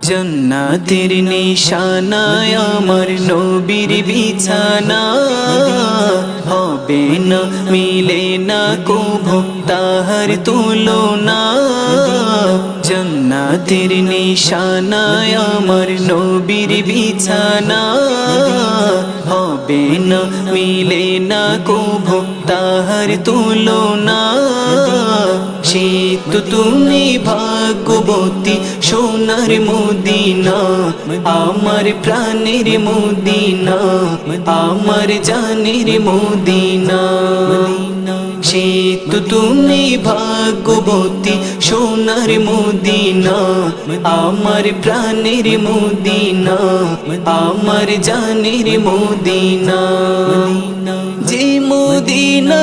জান্নাতের নিশানায় আমার নবীর বিছানা হবে না মিলে না কভু তাহার তুলনা জান্নাতের নিশানায় আমার নবীর বিছানা হবে না মিলে না কভু তাহার তুলনা সে তো তুমি ভাগ্যবতী সোনার মদিনা আমার প্রাণের মদিনা আমার জানের মদিনা সে তো তুমি ভাগ্যবতী সোনার মদিনা আমার প্রাণের মদিনা আমার জানের মদিনা যে মদিনা